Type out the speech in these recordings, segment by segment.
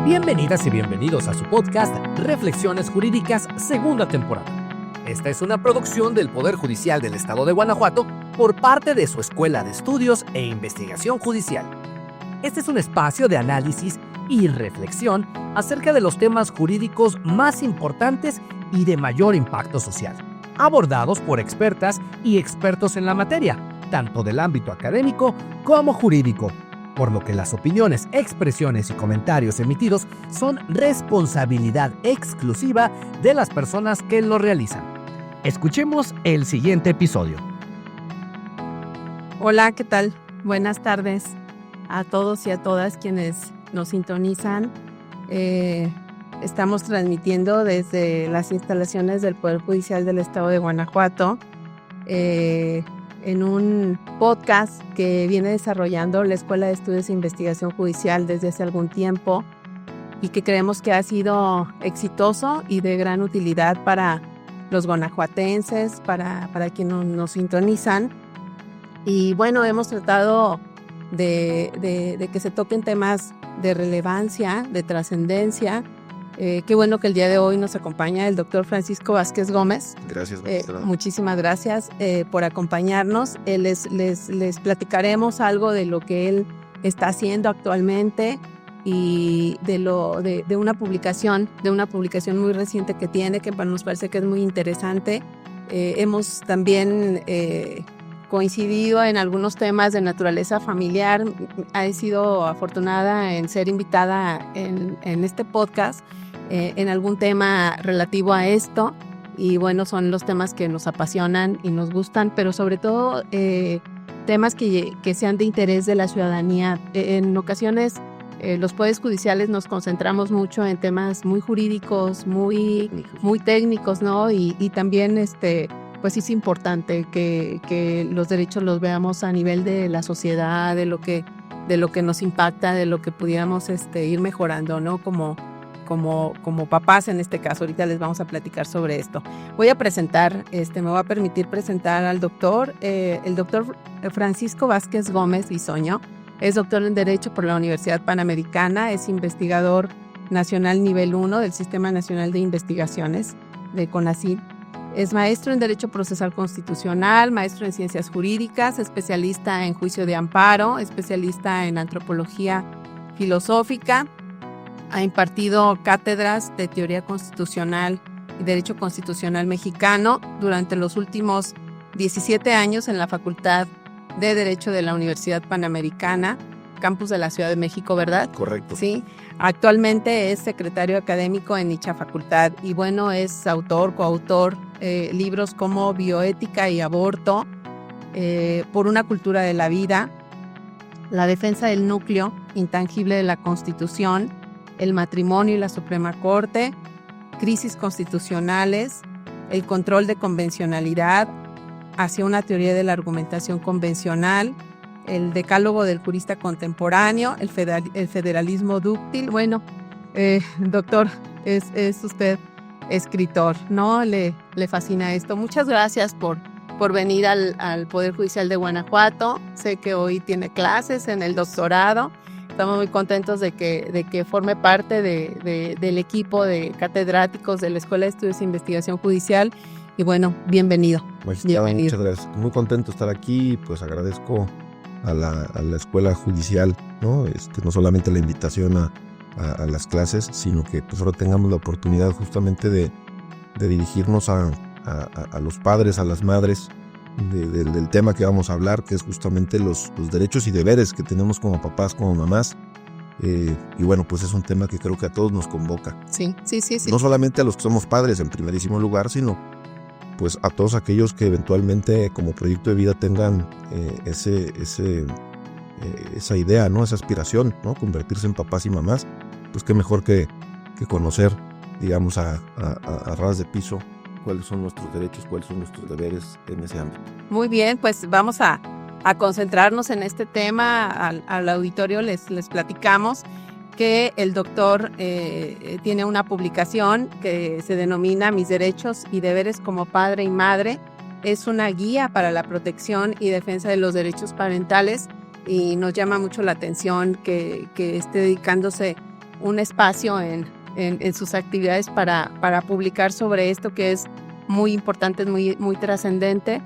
Bienvenidas y bienvenidos a su podcast Reflexiones Jurídicas, segunda temporada. Esta es una producción del Poder Judicial del Estado de Guanajuato por parte de su Escuela de Estudios e Investigación Judicial. Este es un espacio de análisis y reflexión acerca de los temas jurídicos más importantes y de mayor impacto social, abordados por expertas y expertos en la materia, tanto del ámbito académico como jurídico, por lo que las opiniones, expresiones y comentarios emitidos son responsabilidad exclusiva de las personas que lo realizan. Escuchemos el siguiente episodio. Hola, ¿qué tal? Buenas tardes a todos y a todas quienes nos sintonizan. Estamos transmitiendo desde las instalaciones del Poder Judicial del Estado de Guanajuato en un podcast que viene desarrollando la Escuela de Estudios e Investigación Judicial desde hace algún tiempo y que creemos que ha sido exitoso y de gran utilidad para los guanajuatenses, para quienes nos sintonizan. Y bueno, hemos tratado de que se toquen temas de relevancia, de trascendencia. Qué bueno que el día de hoy nos acompaña el doctor Francisco Vázquez Gómez. Gracias, maestra. Muchísimas gracias por acompañarnos. Les platicaremos algo de lo que él está haciendo actualmente y de una publicación muy reciente que tiene, que nos parece que es muy interesante. Hemos también coincidido en algunos temas de naturaleza familiar. He sido afortunada en ser invitada en este podcast en algún tema relativo a esto, y bueno, son los temas que nos apasionan y nos gustan, pero sobre todo temas que sean de interés de la ciudadanía. En ocasiones los poderes judiciales nos concentramos mucho en temas muy jurídicos, muy técnicos, ¿no? Y también pues es importante que los derechos los veamos a nivel de la sociedad, de lo que nos impacta, de lo que pudiéramos ir mejorando, ¿no? Como papás en este caso. Ahorita les vamos a platicar sobre esto. Voy a presentar, me voy a permitir presentar al doctor, el doctor Francisco Vázquez Gómez Bisoño. Es doctor en Derecho por la Universidad Panamericana, es investigador nacional nivel 1 del Sistema Nacional de Investigaciones de CONACYT. Es maestro en Derecho Procesal Constitucional, maestro en Ciencias Jurídicas, especialista en Juicio de Amparo, especialista en Antropología Filosófica. Ha impartido cátedras de Teoría Constitucional y Derecho Constitucional Mexicano durante los últimos 17 años en la Facultad de Derecho de la Universidad Panamericana, campus de la Ciudad de México, ¿verdad? Correcto. Sí. Actualmente es secretario académico en dicha facultad y bueno, es coautor, libros como Bioética y Aborto, Por una cultura de la vida, La defensa del núcleo intangible de la Constitución, El matrimonio y la Suprema Corte, Crisis constitucionales, El control de convencionalidad hacia una teoría de la argumentación convencional, El decálogo del jurista contemporáneo, el federalismo dúctil. Bueno, doctor, es usted escritor, ¿no? Le fascina esto. Muchas gracias por venir al Poder Judicial de Guanajuato. Sé que hoy tiene clases en el doctorado. Estamos muy contentos de que forme parte del equipo de catedráticos de la Escuela de Estudios e Investigación Judicial. Y bueno, bienvenido. Bienvenido. Muchas gracias. Muy contento de estar aquí y pues agradezco a la Escuela Judicial, ¿no? No solamente la invitación a las clases, sino que pues ahora tengamos la oportunidad justamente de dirigirnos a los padres, a las madres, del tema que vamos a hablar, que es justamente los derechos y deberes que tenemos como papás, como mamás. Y bueno, pues es un tema que creo que a todos nos convoca. Sí. No solamente a los que somos padres en primerísimo lugar, sino pues a todos aquellos que eventualmente como proyecto de vida tengan esa idea, ¿no? Esa aspiración, ¿no? Convertirse en papás y mamás. Pues qué mejor que conocer, digamos, a ras de piso cuáles son nuestros derechos, cuáles son nuestros deberes en ese ámbito. Muy bien, pues vamos a concentrarnos en este tema. Al auditorio les platicamos que el doctor tiene una publicación que se denomina Mis derechos y deberes como padre y madre. Es una guía para la protección y defensa de los derechos parentales y nos llama mucho la atención que esté dedicándose un espacio en sus actividades para publicar sobre esto que es muy importante, es muy trascendente.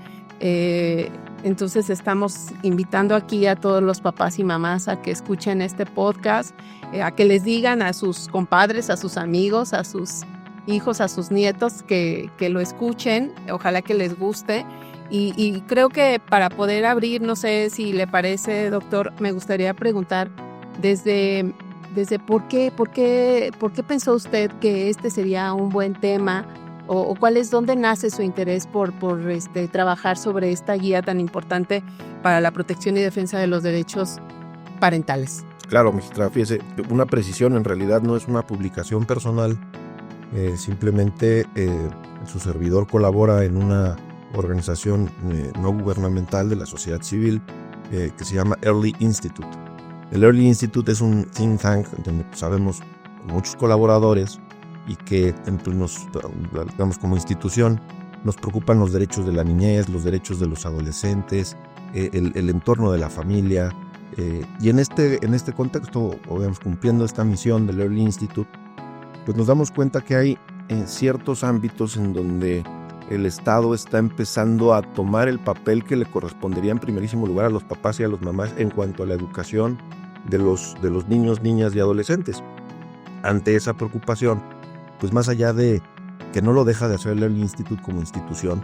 Entonces estamos invitando aquí a todos los papás y mamás a que escuchen este podcast, a que les digan a sus compadres, a sus amigos, a sus hijos, a sus nietos que lo escuchen, ojalá que les guste. Y creo que para poder abrir, no sé si le parece, doctor, me gustaría preguntar desde ¿por qué pensó usted que este sería un buen tema? ¿O dónde nace su interés por trabajar sobre esta guía tan importante para la protección y defensa de los derechos parentales? Claro, magistrada, fíjese, una precisión, en realidad no es una publicación personal, simplemente su servidor colabora en una organización no gubernamental de la sociedad civil que se llama Early Institute. El Early Institute es un think tank donde sabemos muchos colaboradores y que digamos, como institución nos preocupan los derechos de la niñez, los derechos de los adolescentes, el entorno de la familia. Y en este contexto, digamos, cumpliendo esta misión del Early Institute, pues nos damos cuenta que hay ciertos ámbitos en donde el Estado está empezando a tomar el papel que le correspondería en primerísimo lugar a los papás y a las mamás en cuanto a la educación de los niños, niñas y adolescentes. Ante esa preocupación, pues más allá de que no lo deja de hacer el Early Institute como institución,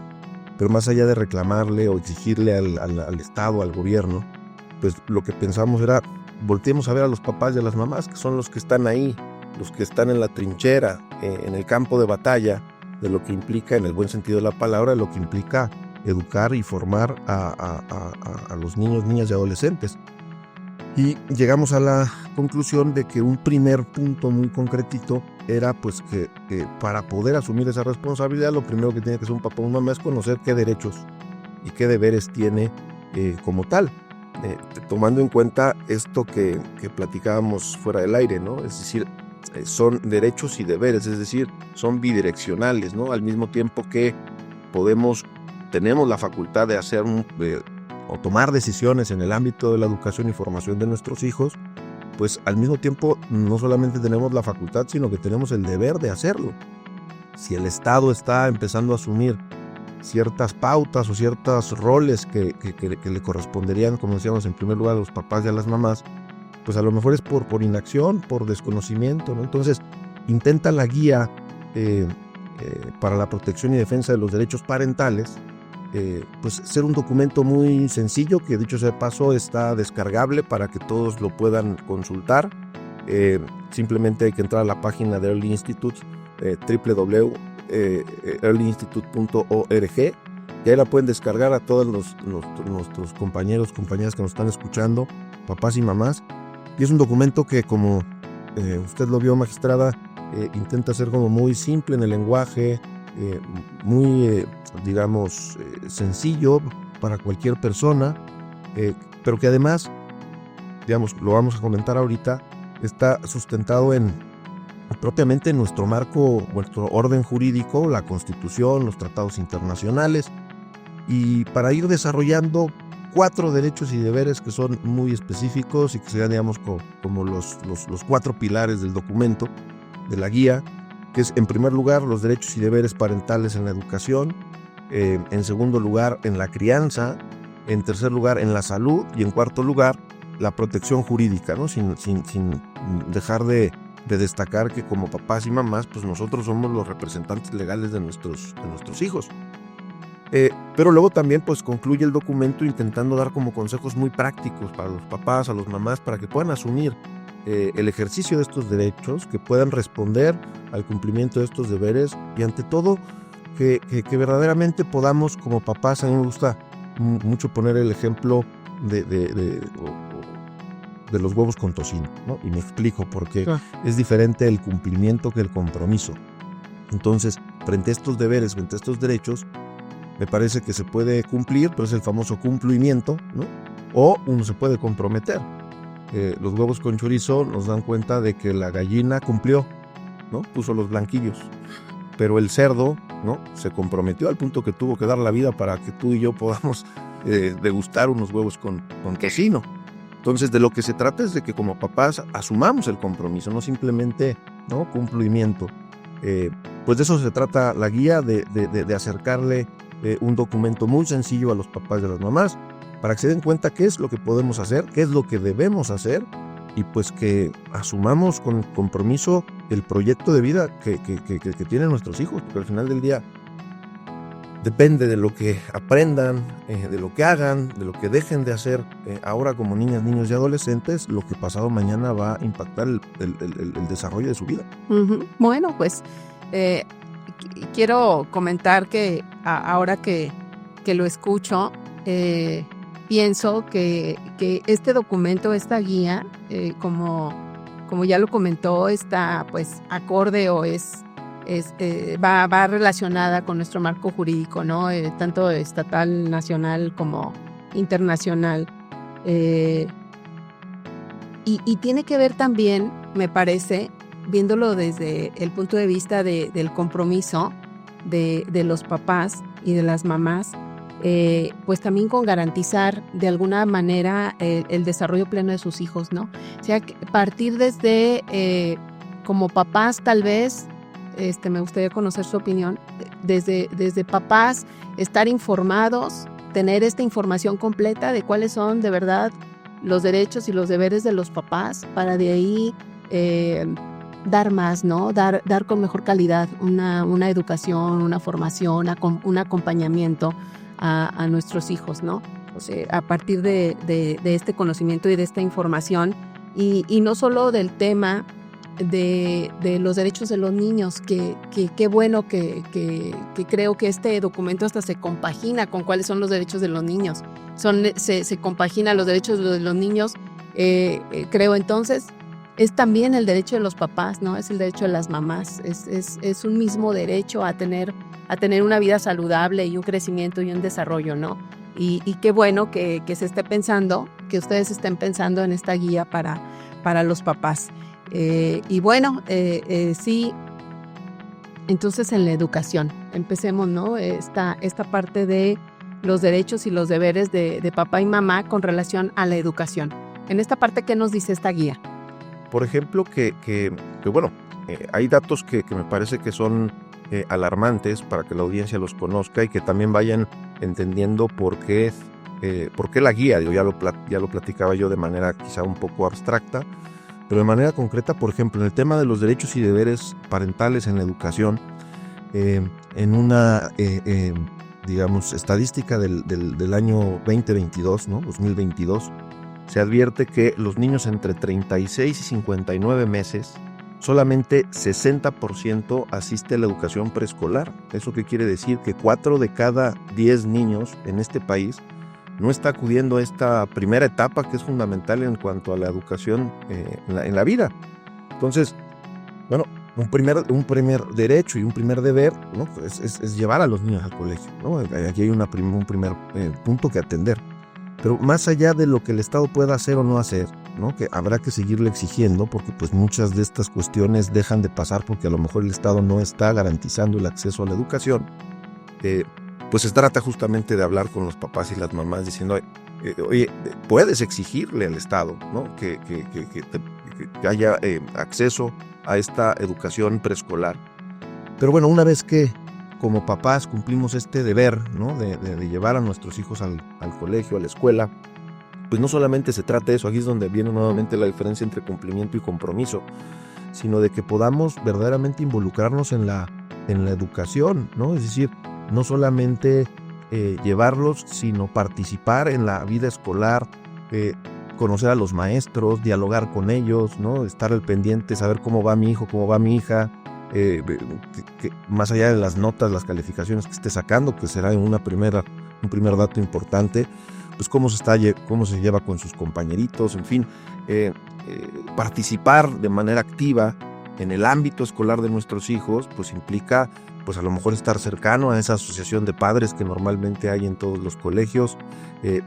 pero más allá de reclamarle o exigirle al Estado, al gobierno, pues lo que pensamos era, volteemos a ver a los papás y a las mamás, que son los que están ahí, los que están en la trinchera, en el campo de batalla, de lo que implica, en el buen sentido de la palabra, de lo que implica educar y formar a los niños, niñas y adolescentes. Y llegamos a la conclusión de que un primer punto muy concretito era pues que para poder asumir esa responsabilidad, lo primero que tiene que hacer un papá o una mamá es conocer qué derechos y qué deberes tiene como tal, tomando en cuenta esto que platicábamos fuera del aire, ¿no? Es decir, son derechos y deberes, es decir, son bidireccionales, ¿no? Al mismo tiempo que tenemos la facultad de hacer o tomar decisiones en el ámbito de la educación y formación de nuestros hijos, pues al mismo tiempo no solamente tenemos la facultad, sino que tenemos el deber de hacerlo. Si el Estado está empezando a asumir ciertas pautas o ciertos roles que le corresponderían, como decíamos, en primer lugar a los papás y a las mamás, pues a lo mejor es por inacción, por desconocimiento, ¿no? Entonces, intenta la guía para la protección y defensa de los derechos parentales, pues ser un documento muy sencillo, que dicho sea de paso está descargable para que todos lo puedan consultar. Simplemente hay que entrar a la página de Early Institute, www.earlyinstitute.org, y ahí la pueden descargar a todos nuestros compañeros, compañeras que nos están escuchando, papás y mamás. Y es un documento que, como usted lo vio, magistrada, intenta ser como muy simple en el lenguaje, muy, digamos, sencillo para cualquier persona, pero que además, digamos, lo vamos a comentar ahorita, está sustentado propiamente en nuestro marco, nuestro orden jurídico, la Constitución, los tratados internacionales, y para ir desarrollando 4 derechos y deberes que son muy específicos y que serían, digamos, como los 4 pilares del documento, de la guía, que es, en primer lugar, los derechos y deberes parentales en la educación, en segundo lugar, en la crianza, en tercer lugar, en la salud, y en cuarto lugar, la protección jurídica, ¿no? Sin dejar de destacar que como papás y mamás, pues nosotros somos los representantes legales de nuestros hijos. Pero luego también pues concluye el documento intentando dar como consejos muy prácticos para los papás, a las mamás, para que puedan asumir el ejercicio de estos derechos, que puedan responder al cumplimiento de estos deberes, y ante todo que verdaderamente podamos como papás. A mí me gusta mucho poner el ejemplo de los huevos con tocino, ¿no? Y me explico, porque es diferente el cumplimiento que el compromiso. Entonces, frente a estos deberes, frente a estos derechos, me parece que se puede cumplir, pero es el famoso cumplimiento, ¿no? O uno se puede comprometer. Los huevos con chorizo nos dan cuenta de que la gallina cumplió, ¿no? Puso los blanquillos, pero el cerdo, ¿no? Se comprometió al punto que tuvo que dar la vida para que tú y yo podamos degustar unos huevos con tocino. Entonces, de lo que se trata es de que como papás asumamos el compromiso, no simplemente, ¿no?, cumplimiento. Pues de eso se trata la guía, de acercarle un documento muy sencillo a los papás y a las mamás para que se den cuenta qué es lo que podemos hacer, qué es lo que debemos hacer, y pues que asumamos con compromiso el proyecto de vida que tienen nuestros hijos, porque al final del día depende de lo que aprendan, de lo que hagan, de lo que dejen de hacer ahora como niñas, niños y adolescentes, lo que pasado mañana va a impactar el desarrollo de su vida. Bueno, pues quiero comentar que ahora que lo escucho, pienso que este documento, esta guía, como ya lo comentó, está pues acorde o va relacionada con nuestro marco jurídico, ¿no? Tanto estatal, nacional como internacional. Y tiene que ver también, me parece, viéndolo desde el punto de vista del compromiso de los papás y de las mamás, pues también con garantizar de alguna manera el desarrollo pleno de sus hijos, ¿no? O sea, partir desde, como papás tal vez, me gustaría conocer su opinión, desde papás, estar informados, tener esta información completa de cuáles son de verdad los derechos y los deberes de los papás, para de ahí dar más, ¿no? Dar con mejor calidad una educación, una formación, un acompañamiento a nuestros hijos, ¿no? O sea, a partir de este conocimiento y de esta información, y no solo del tema de los derechos de los niños, que qué bueno que creo que este documento hasta se compagina con cuáles son los derechos de los niños. Se compagina los derechos de los niños, creo entonces, es también el derecho de los papás, ¿no? Es el derecho de las mamás, es un mismo derecho a tener una vida saludable y un crecimiento y un desarrollo, ¿no? Y qué bueno que se esté pensando, que ustedes estén pensando en esta guía para los papás. Y bueno, sí, entonces en la educación, empecemos, ¿no? Esta parte de los derechos y los deberes de papá y mamá con relación a la educación. En esta parte, ¿qué nos dice esta guía? Por ejemplo, que bueno, hay datos que me parece que son alarmantes para que la audiencia los conozca y que también vayan entendiendo por qué la guía. Ya lo platicaba yo de manera quizá un poco abstracta, pero de manera concreta. Por ejemplo, en el tema de los derechos y deberes parentales en la educación, en una digamos estadística del año 2022, ¿no? 2022, se advierte que los niños entre 36 y 59 meses, solamente 60% asiste a la educación preescolar. ¿Eso qué quiere decir? Que 4 de cada 10 niños en este país no está acudiendo a esta primera etapa, que es fundamental en cuanto a la educación en la vida. Entonces, bueno, un primer derecho y un primer deber, ¿no? es llevar a los niños al colegio, ¿no? Aquí hay un primer punto que atender. Pero más allá de lo que el Estado pueda hacer o no hacer, ¿no?, que habrá que seguirle exigiendo, porque pues muchas de estas cuestiones dejan de pasar porque a lo mejor el Estado no está garantizando el acceso a la educación, pues se trata justamente de hablar con los papás y las mamás diciendo, oye, puedes exigirle al Estado, ¿no?, que haya acceso a esta educación preescolar. Pero bueno, una vez que como papás cumplimos este deber, ¿no?, de llevar a nuestros hijos al colegio, a la escuela, pues no solamente se trata de eso. Aquí es donde viene nuevamente la diferencia entre cumplimiento y compromiso, sino de que podamos verdaderamente involucrarnos en la educación, ¿no? Es decir, no solamente llevarlos, sino participar en la vida escolar, conocer a los maestros, dialogar con ellos, ¿no? Estar al pendiente, saber cómo va mi hijo, cómo va mi hija, que más allá de las notas, las calificaciones que esté sacando, que será un primer dato importante, pues cómo se lleva con sus compañeritos, en fin, participar de manera activa en el ámbito escolar de nuestros hijos, pues implica, pues a lo mejor estar cercano a esa asociación de padres que normalmente hay en todos los colegios,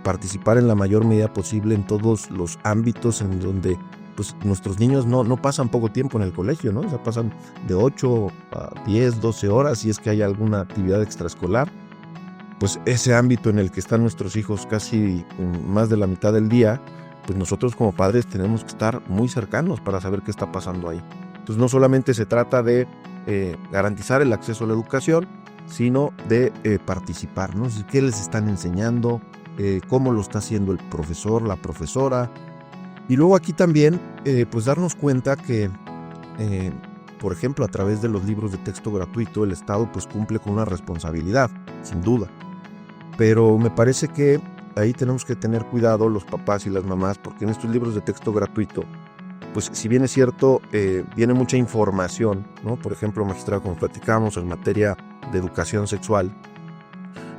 participar en la mayor medida posible en todos los ámbitos en donde pues nuestros niños no pasan poco tiempo en el colegio, ¿no? O sea, pasan de 8 a 10, 12 horas, si es que hay alguna actividad extraescolar. Pues ese ámbito en el que están nuestros hijos casi más de la mitad del día, pues nosotros como padres tenemos que estar muy cercanos para saber qué está pasando ahí. Entonces no solamente se trata de garantizar el acceso a la educación, sino de participar, ¿no? Es decir, qué les están enseñando, cómo lo está haciendo el profesor, la profesora. Y luego aquí también, pues darnos cuenta que, por ejemplo, a través de los libros de texto gratuito, el Estado pues cumple con una responsabilidad, sin duda. Pero me parece que ahí tenemos que tener cuidado los papás y las mamás, porque en estos libros de texto gratuito, pues si bien es cierto, viene mucha información, ¿no? Por ejemplo, magistrado, como platicamos en materia de educación sexual,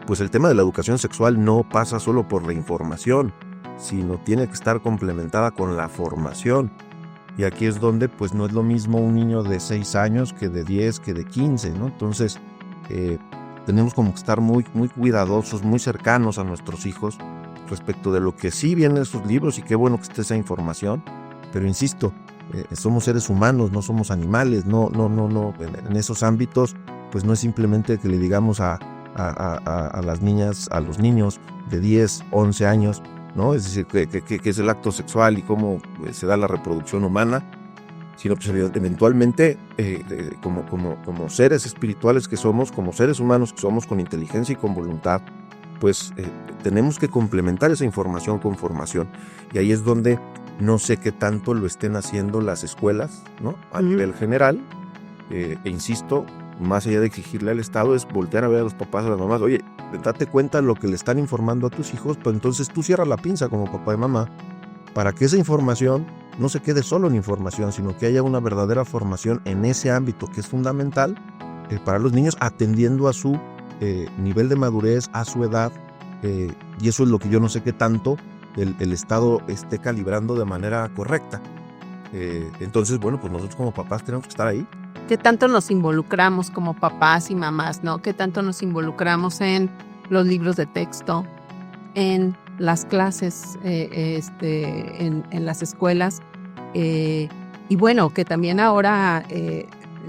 pues el tema de la educación sexual no pasa solo por la información, sino tiene que estar complementada con la formación. Y aquí es donde pues no es lo mismo un niño de 6 años que de 10, que de 15, ¿no? Entonces tenemos como que estar muy, muy cuidadosos, muy cercanos a nuestros hijos respecto de lo que sí viene en esos libros, y qué bueno que esté esa información. Pero insisto, somos seres humanos, no somos animales, no, en esos ámbitos, pues no es simplemente que le digamos a las niñas, a los niños de 10, 11 años, ¿no? Es decir, que es el acto sexual y cómo se da la reproducción humana, sino pues eventualmente como seres espirituales que somos, como seres humanos que somos, con inteligencia y con voluntad, pues tenemos que complementar esa información con formación. Y ahí es donde no sé qué tanto lo estén haciendo las escuelas, ¿no? A nivel general, e insisto, más allá de exigirle al Estado, es voltear a ver a los papás, a las mamás. Oye, date cuenta de lo que le están informando a tus hijos, pues entonces tú cierra la pinza como papá y mamá, para que esa información no se quede solo en información, sino que haya una verdadera formación en ese ámbito que es fundamental para los niños, atendiendo a su nivel de madurez, a su edad, y eso es lo que yo no sé qué tanto el Estado esté calibrando de manera correcta. Entonces, bueno, pues nosotros como papás tenemos que estar ahí. ¿Qué tanto nos involucramos como papás y mamás, no? ¿Qué tanto nos involucramos en los libros de texto, en las clases, en las escuelas? Y bueno, que también ahora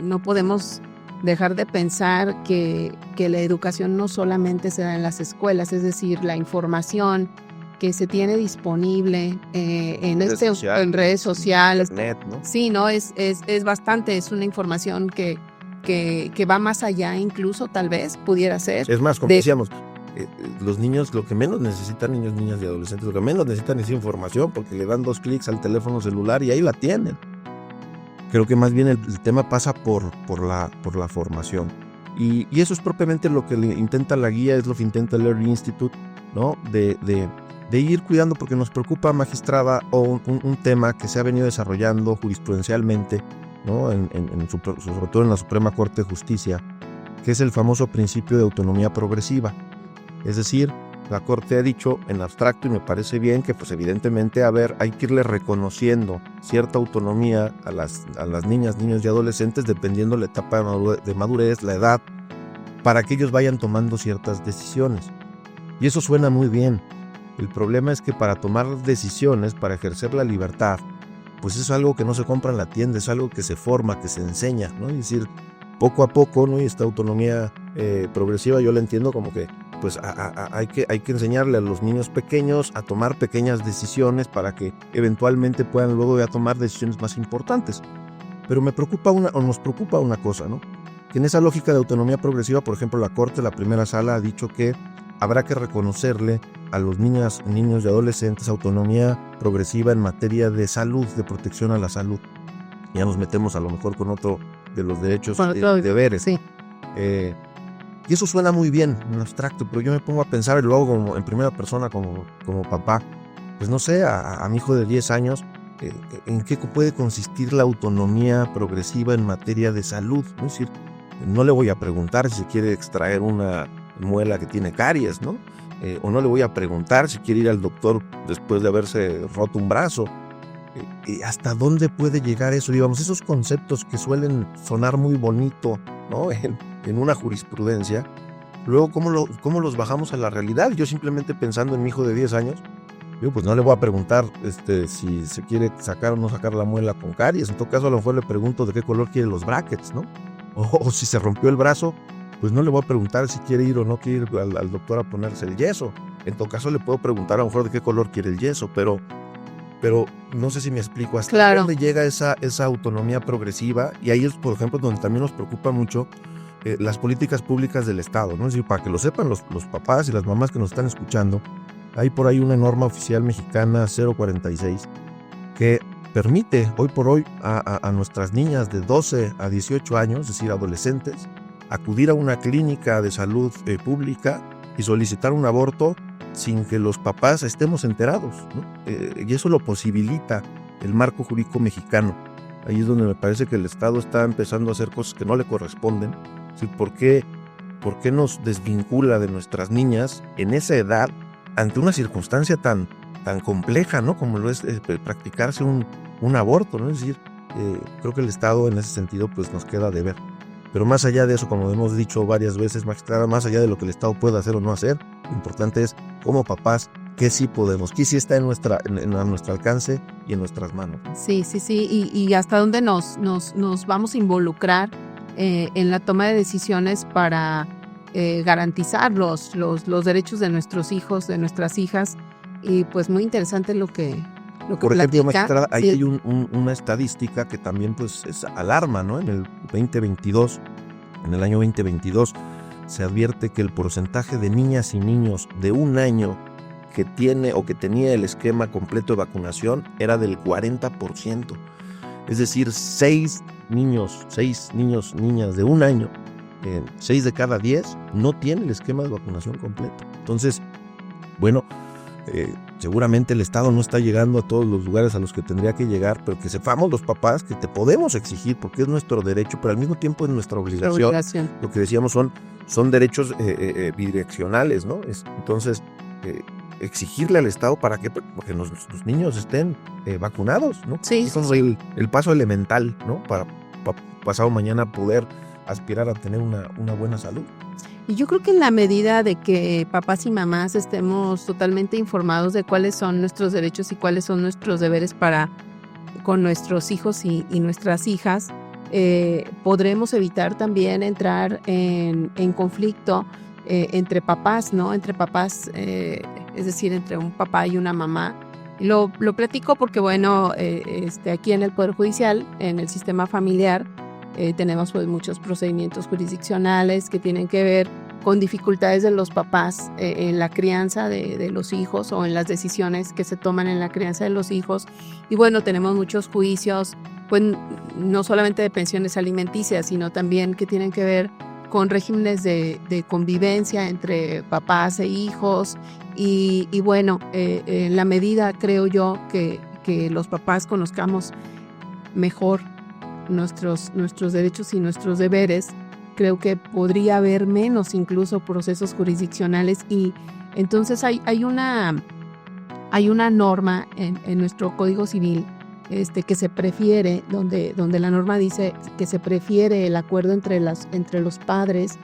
no podemos dejar de pensar que la educación no solamente se da en las escuelas, es decir, la información que se tiene disponible en redes sociales, Internet, ¿no? Sí, ¿no? Es bastante, es una información que va más allá, incluso tal vez pudiera ser. Es más, como decíamos, los niños, lo que menos necesitan, niños, niñas y adolescentes, lo que menos necesitan es información, porque le dan 2 clics al teléfono celular y ahí la tienen. Creo que más bien el tema pasa por la formación. Y eso es propiamente lo que intenta la guía, es lo que intenta el Learning Institute, ¿no? De ir cuidando, porque nos preocupa, magistrada, o un tema que se ha venido desarrollando jurisprudencialmente, ¿no? Sobre todo en la Suprema Corte de Justicia, que es el famoso principio de autonomía progresiva. Es decir, la Corte ha dicho en abstracto, y me parece bien, que pues evidentemente hay que irle reconociendo cierta autonomía a las niñas, niños y adolescentes, dependiendo la etapa de madurez, la edad, para que ellos vayan tomando ciertas decisiones. Y eso suena muy bien. El problema es que para tomar decisiones, para ejercer la libertad, pues es algo que no se compra en la tienda, es algo que se forma, que se enseña, ¿no? Es decir, poco a poco, ¿no? Y esta autonomía progresiva yo la entiendo como que pues hay que enseñarle a los niños pequeños a tomar pequeñas decisiones para que eventualmente puedan luego ya tomar decisiones más importantes. Pero nos preocupa una cosa, ¿no? Que en esa lógica de autonomía progresiva, por ejemplo, la Corte, la primera sala, ha dicho que habrá que reconocerle a los niños y adolescentes autonomía progresiva en materia de salud, de protección a la salud. Ya nos metemos a lo mejor con otro de los derechos deberes. Sí. Y eso suena muy bien en abstracto, pero yo me pongo a pensar, y lo hago como en primera persona como papá. Pues no sé, a mi hijo de 10 años, ¿en qué puede consistir la autonomía progresiva en materia de salud? Es decir, no le voy a preguntar si se quiere extraer una muela que tiene caries, ¿no? O no le voy a preguntar si quiere ir al doctor después de haberse roto un brazo. ¿Hasta dónde puede llegar eso? Digamos, esos conceptos que suelen sonar muy bonito, ¿no? En una jurisprudencia, luego ¿cómo los bajamos a la realidad? Yo simplemente pensando en mi hijo de 10 años, yo pues no le voy a preguntar si se quiere sacar o no sacar la muela con caries. En todo caso, a lo mejor le pregunto de qué color quiere los brackets, ¿no? O si se rompió el brazo, pues no le voy a preguntar si quiere ir o no quiere ir al doctor a ponerse el yeso. En todo caso, le puedo preguntar a lo mejor de qué color quiere el yeso, pero pero no sé si me explico hasta Claro. dónde llega esa autonomía progresiva, y ahí es, por ejemplo, donde también nos preocupa mucho las políticas públicas del Estado, ¿no? Es decir, para que lo sepan los papás y las mamás que nos están escuchando, hay por ahí una norma oficial mexicana 046 que permite hoy por hoy a nuestras niñas de 12 a 18 años, es decir, adolescentes, acudir a una clínica de salud pública y solicitar un aborto sin que los papás estemos enterados, ¿no? Y eso lo posibilita el marco jurídico mexicano. Ahí es donde me parece que el Estado está empezando a hacer cosas que no le corresponden. Es decir, ¿por qué nos desvincula de nuestras niñas en esa edad ante una circunstancia tan compleja, ¿no? Como lo es practicarse un aborto, ¿no? Es decir, creo que el Estado en ese sentido pues nos queda de ver. Pero más allá de eso, como hemos dicho varias veces, magistrada, más allá de lo que el Estado pueda hacer o no hacer, lo importante es, como papás, qué sí podemos, qué sí está a nuestro alcance y en nuestras manos. Sí, y hasta dónde nos vamos a involucrar en la toma de decisiones para garantizar los derechos de nuestros hijos, de nuestras hijas, y pues muy interesante lo que Por ejemplo, platica. magistrada, ahí Sí. hay una estadística que también pues es alarma, ¿no? En el 2022, en el año 2022, se advierte que el porcentaje de niñas y niños de 1 año que tiene o que tenía el esquema completo de vacunación era del 40%. Es decir, 6 niños, niñas de 1 año, 6 de cada 10 no tienen el esquema de vacunación completo. Entonces, bueno, seguramente el Estado no está llegando a todos los lugares a los que tendría que llegar, pero que sepamos los papás que te podemos exigir, porque es nuestro derecho, pero al mismo tiempo es nuestra obligación. Lo que decíamos son derechos bidireccionales, ¿no? Entonces, exigirle al Estado para que porque los niños estén vacunados, ¿no? Sí. Eso es el paso elemental, ¿no? Para pasado mañana poder aspirar a tener una buena salud. Y yo creo que en la medida de que papás y mamás estemos totalmente informados de cuáles son nuestros derechos y cuáles son nuestros deberes con nuestros hijos y nuestras hijas, podremos evitar también entrar en conflicto entre papás, ¿no? Entre papás, es decir, entre un papá y una mamá. Lo platico porque, bueno, aquí en el Poder Judicial, en el sistema familiar, tenemos pues muchos procedimientos jurisdiccionales que tienen que ver con dificultades de los papás en la crianza de los hijos o en las decisiones que se toman en la crianza de los hijos. Y bueno, tenemos muchos juicios, pues no solamente de pensiones alimenticias, sino también que tienen que ver con regímenes de convivencia entre papás e hijos. Y bueno, en la medida, creo yo, que los papás conozcamos mejor nuestros derechos y nuestros deberes, creo que podría haber menos incluso procesos jurisdiccionales. Y entonces hay una norma en nuestro Código Civil que se prefiere, donde la norma dice que se prefiere el acuerdo entre los padres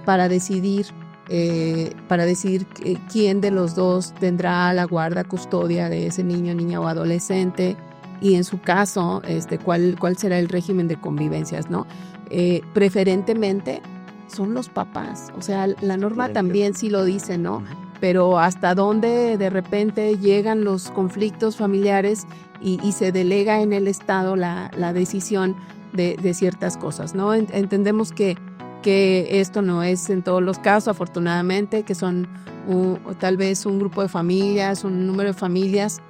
para decidir quién de los dos tendrá la guarda, custodia de ese niño, niña o adolescente, y en su caso, cuál será el régimen de convivencias, ¿no? Preferentemente son los papás, o sea, la norma también sí lo dice, ¿no? Pero hasta dónde de repente llegan los conflictos familiares y se delega en el Estado la decisión de ciertas cosas, ¿no? Entendemos que esto no es en todos los casos, afortunadamente, que son tal vez un grupo de familias, un número de familias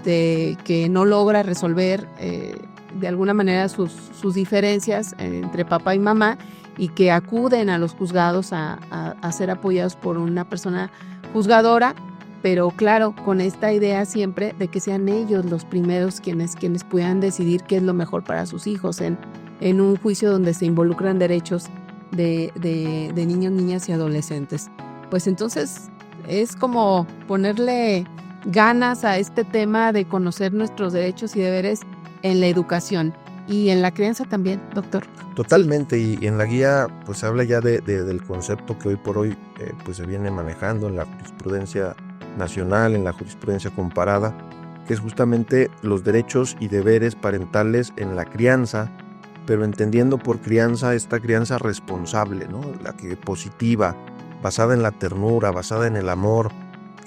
que no logra resolver de alguna manera sus diferencias entre papá y mamá, y que acuden a los juzgados a ser apoyados por una persona juzgadora, pero claro, con esta idea siempre de que sean ellos los primeros quienes puedan decidir qué es lo mejor para sus hijos en un juicio donde se involucran derechos de niños, niñas y adolescentes. Pues entonces es como ponerle ganas a este tema de conocer nuestros derechos y deberes en la educación y en la crianza también, doctor. Totalmente, y en la guía pues se habla ya del concepto que hoy por hoy pues se viene manejando en la jurisprudencia nacional, en la jurisprudencia comparada, que es justamente los derechos y deberes parentales en la crianza, pero entendiendo por crianza esta crianza responsable, ¿no? La que positiva, basada en la ternura, basada en el amor,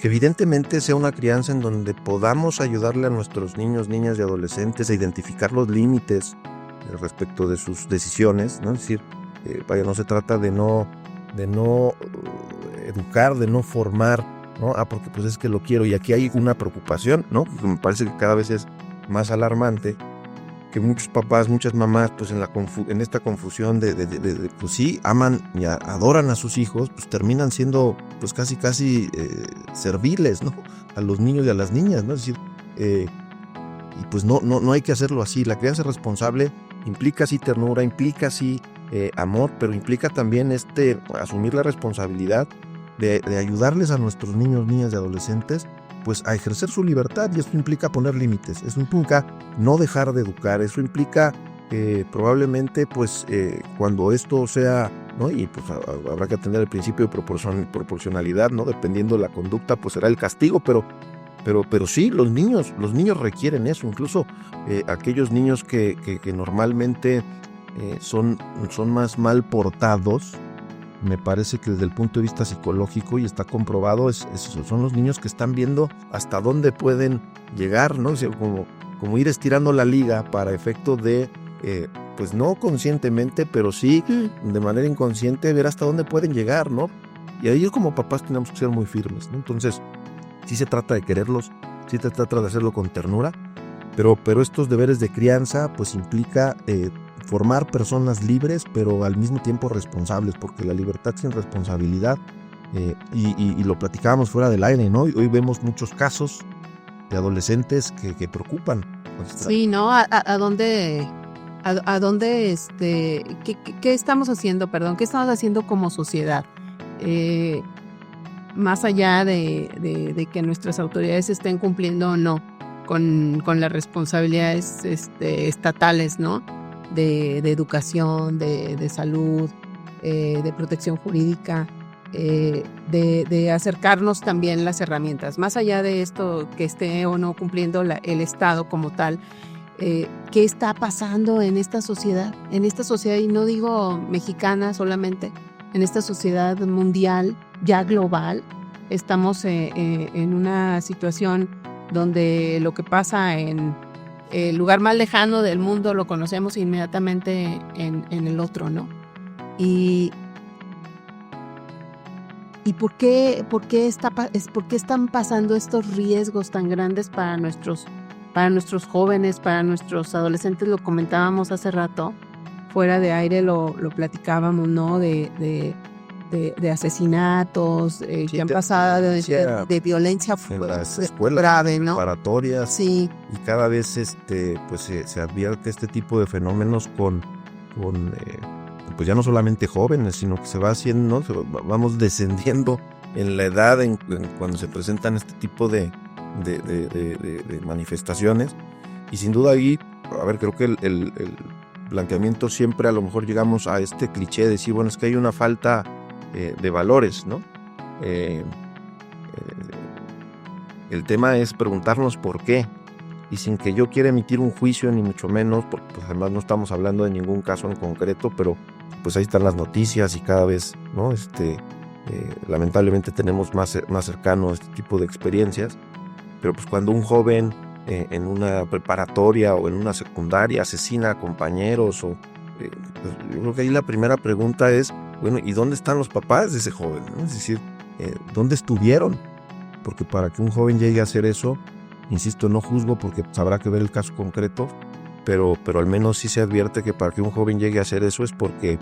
que evidentemente sea una crianza en donde podamos ayudarle a nuestros niños, niñas y adolescentes a identificar los límites respecto de sus decisiones, ¿no? Es decir, no se trata de no educar, de no formar, ¿no? Porque pues es que lo quiero, y aquí hay una preocupación, ¿no? Que me parece que cada vez es más alarmante, que muchos papás, muchas mamás, pues en esta confusión de pues sí, aman y adoran a sus hijos, pues terminan siendo pues casi serviles, ¿no? A los niños y a las niñas, ¿no? Es decir, y pues no hay que hacerlo así. La crianza responsable implica sí ternura, implica sí amor, pero implica también asumir la responsabilidad de ayudarles a nuestros niños, niñas y adolescentes pues a ejercer su libertad, y eso implica poner límites, eso implica no dejar de educar, eso implica probablemente pues cuando esto sea, ¿no? Y pues habrá que atender el principio de proporcionalidad, ¿no? Dependiendo de la conducta pues será el castigo, pero sí, los niños requieren eso, incluso aquellos niños que normalmente son más mal portados. Me parece que desde el punto de vista psicológico, y está comprobado, son los niños que están viendo hasta dónde pueden llegar, ¿no? O sea, como ir estirando la liga para efecto de, pues no conscientemente, pero sí de manera inconsciente, ver hasta dónde pueden llegar, ¿no? Y ahí como papás tenemos que ser muy firmes, ¿no? Entonces, sí se trata de quererlos, sí se trata de hacerlo con ternura, pero estos deberes de crianza, pues implica formar personas libres, pero al mismo tiempo responsables, porque la libertad sin responsabilidad, y lo platicábamos fuera del aire, ¿no? Hoy vemos muchos casos de adolescentes que preocupan. Sí, ¿no? ¿A dónde, qué estamos haciendo, perdón, qué estamos haciendo como sociedad? Más allá de que nuestras autoridades estén cumpliendo o no con las responsabilidades estatales, ¿no? De educación, de salud, de protección jurídica, de acercarnos también las herramientas. Más allá de esto que esté o no cumpliendo el Estado como tal, ¿qué está pasando en esta sociedad? En esta sociedad, y no digo mexicana solamente, en esta sociedad mundial, ya global, estamos en una situación donde lo que pasa en el lugar más lejano del mundo lo conocemos inmediatamente en el otro, ¿no? Y ¿por qué están pasando estos riesgos tan grandes para nuestros jóvenes, para nuestros adolescentes? Lo comentábamos hace rato, fuera de aire lo platicábamos, ¿no? De asesinatos que han pasado, de violencia en las escuelas grave, ¿no? Preparatorias. Sí. Y cada vez pues se advierte este tipo de fenómenos con pues ya no solamente jóvenes, sino que se va haciendo, ¿no? Vamos descendiendo en la edad cuando se presentan este tipo de manifestaciones. Y sin duda ahí, creo que el planteamiento siempre, a lo mejor llegamos a este cliché de decir, bueno, es que hay una falta de valores, ¿no? El tema es preguntarnos por qué, y sin que yo quiera emitir un juicio ni mucho menos, porque pues además no estamos hablando de ningún caso en concreto, pero pues ahí están las noticias y cada vez, ¿no? Lamentablemente tenemos más cercano este tipo de experiencias, pero pues cuando un joven en una preparatoria o en una secundaria asesina a compañeros, pues yo creo que ahí la primera pregunta es, bueno, ¿y dónde están los papás de ese joven, ¿no? Es decir, ¿dónde estuvieron? Porque para que un joven llegue a hacer eso, insisto, no juzgo porque pues, habrá que ver el caso concreto, pero al menos sí se advierte que para que un joven llegue a hacer eso es porque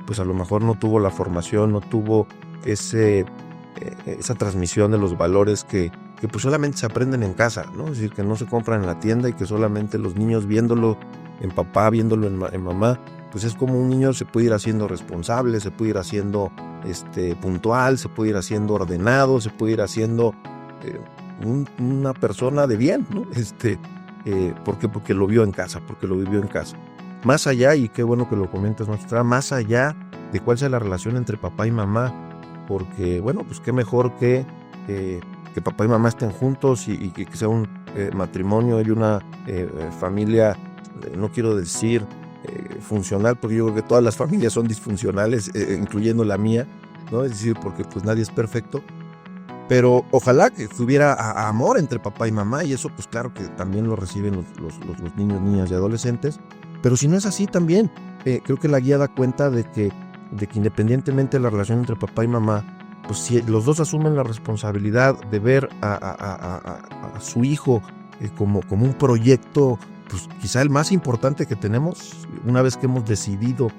pues a lo mejor no tuvo la formación, no tuvo esa transmisión de los valores que pues solamente se aprenden en casa, ¿no? Es decir, que no se compran en la tienda y que solamente los niños viéndolo en papá, viéndolo en mamá, pues es como un niño se puede ir haciendo responsable, se puede ir haciendo puntual, se puede ir haciendo ordenado, se puede ir haciendo una persona de bien, ¿no? Porque lo vio en casa, porque lo vivió en casa. Más allá, y qué bueno que lo comentas, maestra, más allá de cuál sea la relación entre papá y mamá, porque, bueno, pues qué mejor que papá y mamá estén juntos y que sea un matrimonio y una familia, no quiero decir funcional, porque yo creo que todas las familias son disfuncionales, incluyendo la mía, ¿no? Es decir, porque pues nadie es perfecto, Pero ojalá que tuviera amor entre papá y mamá, y eso pues claro que también lo reciben los niños, niñas y adolescentes. Pero si no es así también, creo que la guía da cuenta de que independientemente de la relación entre papá y mamá, pues si los dos asumen la responsabilidad de ver a su hijo como un proyecto, pues quizá el más importante que tenemos, una vez que hemos decidido,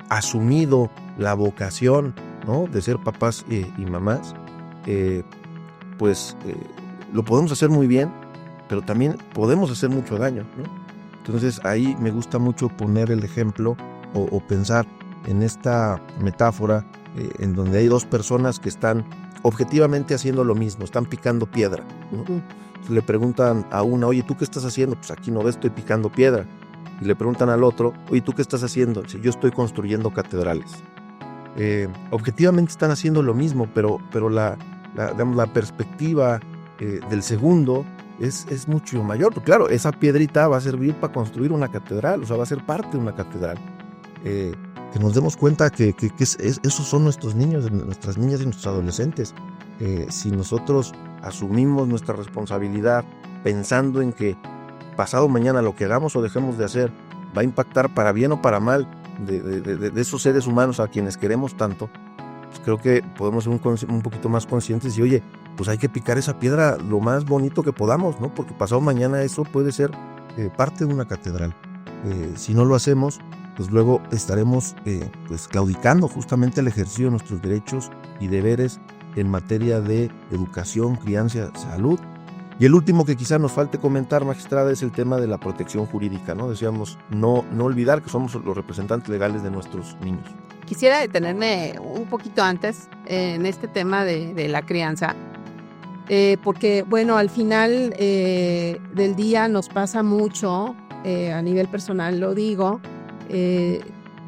asumido la vocación, ¿no?, de ser papás y mamás, lo podemos hacer muy bien, pero también podemos hacer mucho daño, ¿no? Entonces ahí me gusta mucho poner el ejemplo o pensar en esta metáfora en donde hay dos personas que están objetivamente haciendo lo mismo, están picando piedra, ¿no? Le preguntan a una, oye, ¿tú qué estás haciendo? Pues aquí no ves, estoy picando piedra. Y le preguntan al otro, oye, ¿tú qué estás haciendo? Dice, yo estoy construyendo catedrales. Objetivamente están haciendo lo mismo, pero la perspectiva del segundo es mucho mayor. Porque claro, esa piedrita va a servir para construir una catedral, o sea, va a ser parte de una catedral. Que nos demos cuenta que esos son nuestros niños, nuestras niñas y nuestros adolescentes. Si nosotros asumimos nuestra responsabilidad pensando en que pasado mañana lo que hagamos o dejemos de hacer va a impactar para bien o para mal de esos seres humanos a quienes queremos tanto, pues creo que podemos ser un poquito más conscientes y oye, pues hay que picar esa piedra lo más bonito que podamos, ¿no? Porque pasado mañana eso puede ser parte de una catedral. Si no lo hacemos, pues luego estaremos pues claudicando justamente el ejercicio de nuestros derechos y deberes en materia de educación, crianza, salud. Y el último que quizá nos falte comentar, magistrada, es el tema de la protección jurídica, ¿no? Decíamos, no olvidar que somos los representantes legales de nuestros niños. Quisiera detenerme un poquito antes en este tema de la crianza, porque, bueno, al final del día nos pasa mucho, a nivel personal lo digo,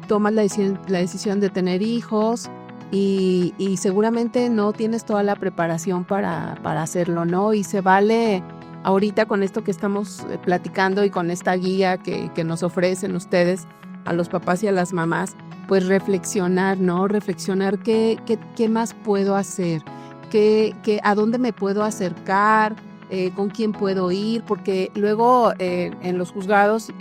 tomas la decisión de tener hijos y seguramente no tienes toda la preparación para hacerlo, ¿no? Y se vale ahorita con esto que estamos platicando y con esta guía que nos ofrecen ustedes a los papás y a las mamás, pues reflexionar, ¿no? Reflexionar qué más puedo hacer, a dónde me puedo acercar, con quién puedo ir, porque luego en los juzgados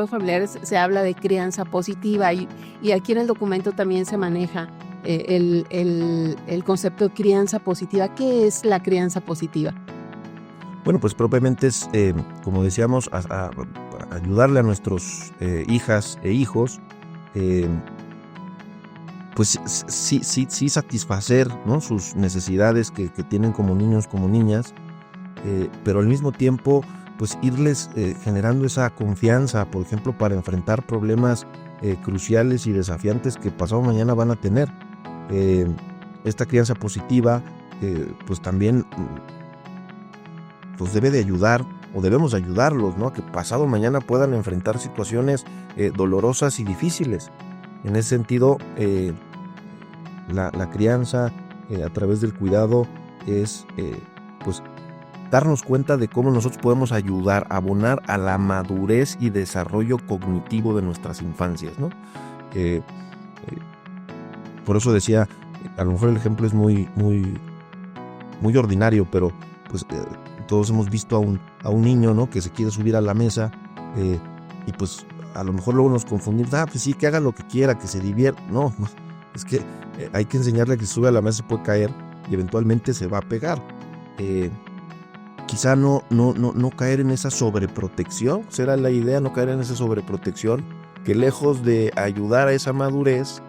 familiares se habla de crianza positiva y aquí en el documento también se maneja el concepto de crianza positiva. ¿Qué es la crianza positiva? Bueno, pues propiamente es, como decíamos, a ayudarle a nuestros hijas e hijos, pues sí satisfacer, ¿no?, sus necesidades que tienen como niños, como niñas, pero al mismo tiempo pues irles generando esa confianza, por ejemplo, para enfrentar problemas cruciales y desafiantes que pasado mañana van a tener. Esta crianza positiva pues también pues debe de ayudar, o debemos ayudarlos, ¿no?, a que pasado mañana puedan enfrentar situaciones dolorosas y difíciles. En ese sentido, la crianza a través del cuidado es pues darnos cuenta de cómo nosotros podemos ayudar, abonar a la madurez y desarrollo cognitivo de nuestras infancias, ¿no? Por eso decía, a lo mejor el ejemplo es muy ordinario, pero pues todos hemos visto a un niño, ¿no?, que se quiere subir a la mesa y pues a lo mejor luego nos confundimos, pues sí, que haga lo que quiera, que se divierta. No, es que hay que enseñarle que si sube a la mesa se puede caer y eventualmente se va a pegar. Quizá no caer en esa sobreprotección, será la idea, no caer en esa sobreprotección que lejos de ayudar a esa madurez,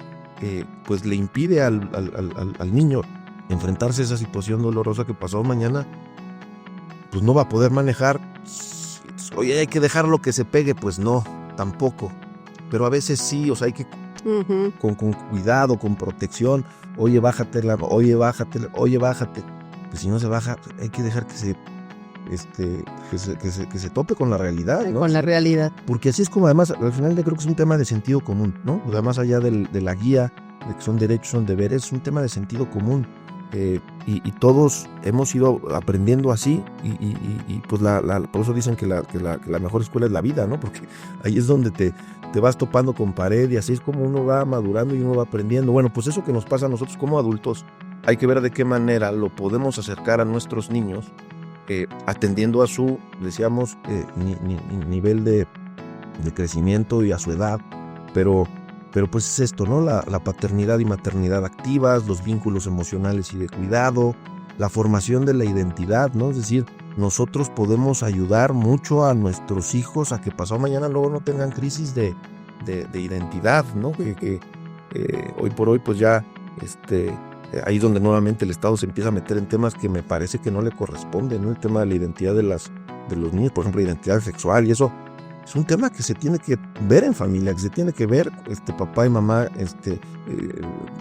pues le impide al niño enfrentarse a esa situación dolorosa que pasado mañana pues no va a poder manejar. Oye, hay que dejarlo que se pegue, pues no, tampoco, pero a veces sí, o sea, hay que con cuidado, con protección, oye, bájate, pues si no se baja, hay que dejar que se tope con la realidad, ¿no? Con la realidad. Porque así es como además, al final yo creo que es un tema de sentido común, ¿no? O sea, más allá de la guía, de que son derechos, son deberes, es un tema de sentido común. Y todos hemos ido aprendiendo así y pues por eso dicen que la mejor escuela es la vida, ¿no? Porque ahí es donde te vas topando con pared y así es como uno va madurando y uno va aprendiendo. Bueno, pues eso que nos pasa a nosotros como adultos, hay que ver de qué manera lo podemos acercar a nuestros niños, atendiendo a su, decíamos, nivel de crecimiento y a su edad, pero pues es esto, ¿no? La paternidad y maternidad activas, los vínculos emocionales y de cuidado, la formación de la identidad, ¿no? Es decir, nosotros podemos ayudar mucho a nuestros hijos a que pasado mañana luego no tengan crisis de identidad, ¿no? Que hoy por hoy pues ya ahí es donde nuevamente el Estado se empieza a meter en temas que me parece que no le corresponden, ¿no? El tema de la identidad de los niños, por ejemplo, identidad sexual, y eso es un tema que se tiene que ver en familia, que se tiene que ver papá y mamá,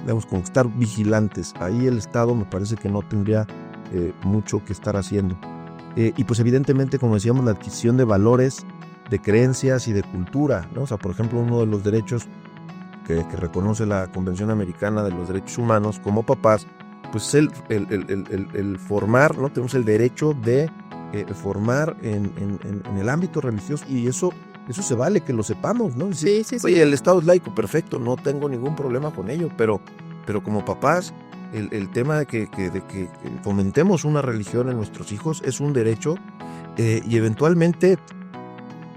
digamos, como estar vigilantes. Ahí el Estado me parece que no tendría mucho que estar haciendo. Y pues evidentemente, como decíamos, la adquisición de valores, de creencias y de cultura, ¿no? O sea, por ejemplo, uno de los derechos que reconoce la Convención Americana de los Derechos Humanos como papás, pues el formar, ¿no? Tenemos el derecho de formar en el ámbito religioso, y eso se vale que lo sepamos, ¿no? Sí. Oye, el Estado es laico, perfecto, no tengo ningún problema con ello, pero como papás, el tema de que fomentemos una religión en nuestros hijos es un derecho, y eventualmente,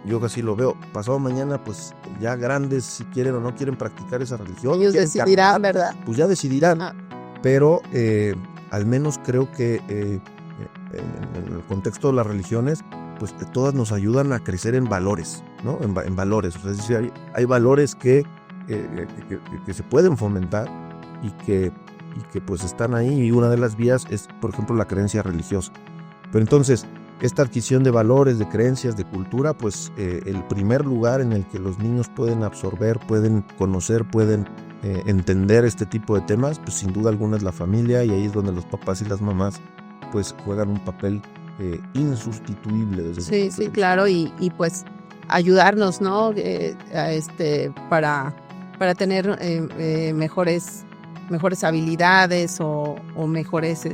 yo casi lo veo, pasado mañana, pues ya grandes, si quieren o no quieren practicar esa religión. Ellos decidirán, ¿verdad? Pues ya decidirán, pero al menos creo que en el contexto de las religiones, pues todas nos ayudan a crecer en valores, ¿no? En valores, o sea, es decir, hay valores que se pueden fomentar y que pues están ahí, y una de las vías es, por ejemplo, la creencia religiosa. Pero entonces, esta adquisición de valores, de creencias, de cultura, pues el primer lugar en el que los niños pueden absorber, pueden conocer, pueden entender este tipo de temas, pues sin duda alguna es la familia, y ahí es donde los papás y las mamás pues juegan un papel insustituible. Sí, claro, y pues ayudarnos, ¿no? Para tener mejores habilidades o mejores,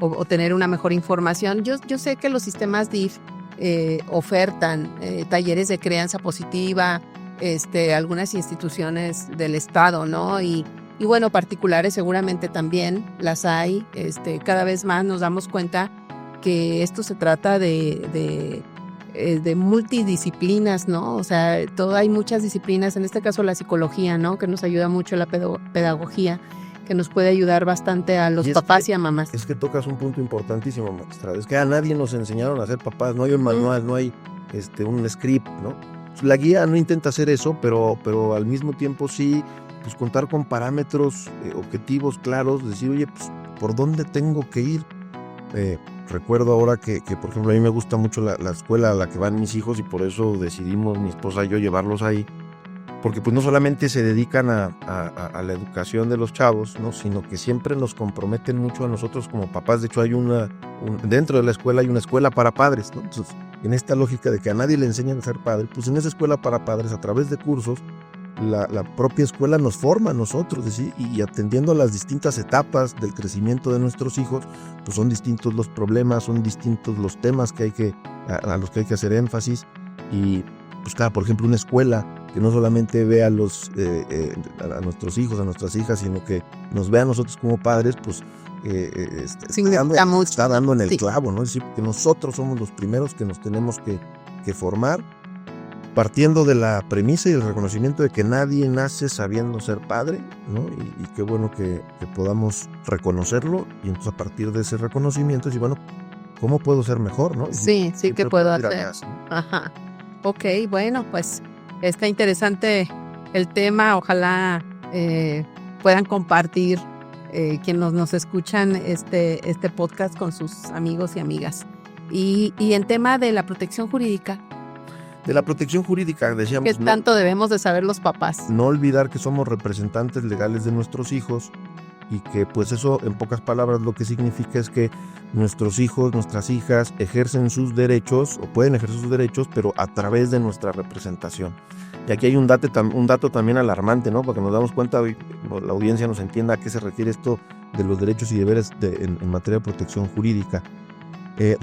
o tener una mejor información. Yo sé que los sistemas DIF ofertan talleres de crianza positiva, algunas instituciones del Estado, ¿no? Y bueno, particulares seguramente también las hay. Cada vez más nos damos cuenta que esto se trata de multidisciplinas, ¿no? O sea, hay muchas disciplinas, en este caso la psicología, ¿no? Que nos ayuda mucho, la pedagogía, que nos puede ayudar bastante a los papás y a mamás. Es que tocas un punto importantísimo, maestra. Es que a nadie nos enseñaron a ser papás, no hay un manual, no hay un script, ¿no? La guía no intenta hacer eso, pero al mismo tiempo sí, pues contar con parámetros objetivos claros, decir, oye, pues, ¿por dónde tengo que ir? Recuerdo ahora que, por ejemplo, a mí me gusta mucho la escuela a la que van mis hijos, y por eso decidimos, mi esposa y yo, llevarlos ahí, porque pues no solamente se dedican a la educación de los chavos, ¿no? Sino que siempre nos comprometen mucho a nosotros como papás. De hecho, hay dentro de la escuela hay una escuela para padres, ¿no? Entonces, en esta lógica de que a nadie le enseñan a ser padre, pues en esa escuela para padres, a través de cursos, la propia escuela nos forma a nosotros, ¿sí? Y atendiendo a las distintas etapas del crecimiento de nuestros hijos, pues son distintos los problemas, son distintos los temas a los que hay que hacer énfasis. Y pues por ejemplo, una escuela que no solamente ve a nuestros hijos, a nuestras hijas, sino que nos ve a nosotros como padres, pues está dando en el clavo, ¿no? Es decir, que nosotros somos los primeros que nos tenemos que formar, partiendo de la premisa y el reconocimiento de que nadie nace sabiendo ser padre, ¿no? Y qué bueno que podamos reconocerlo, y entonces a partir de ese reconocimiento, y bueno, ¿cómo puedo ser mejor, no? Sí, ¿qué puedo hacer? Ajá. Ok, bueno, pues está interesante el tema. Ojalá puedan compartir quienes nos escuchan este podcast con sus amigos y amigas. Y en tema de la protección jurídica. De la protección jurídica, decíamos. ¿Qué tanto debemos de saber los papás? No olvidar que somos representantes legales de nuestros hijos, y que pues eso, en pocas palabras, lo que significa es que nuestros hijos, nuestras hijas ejercen sus derechos, o pueden ejercer sus derechos, pero a través de nuestra representación. Y aquí hay un dato también alarmante, ¿no? Para que nos damos cuenta, la audiencia nos entienda a qué se refiere esto de los derechos y deberes en materia de protección jurídica.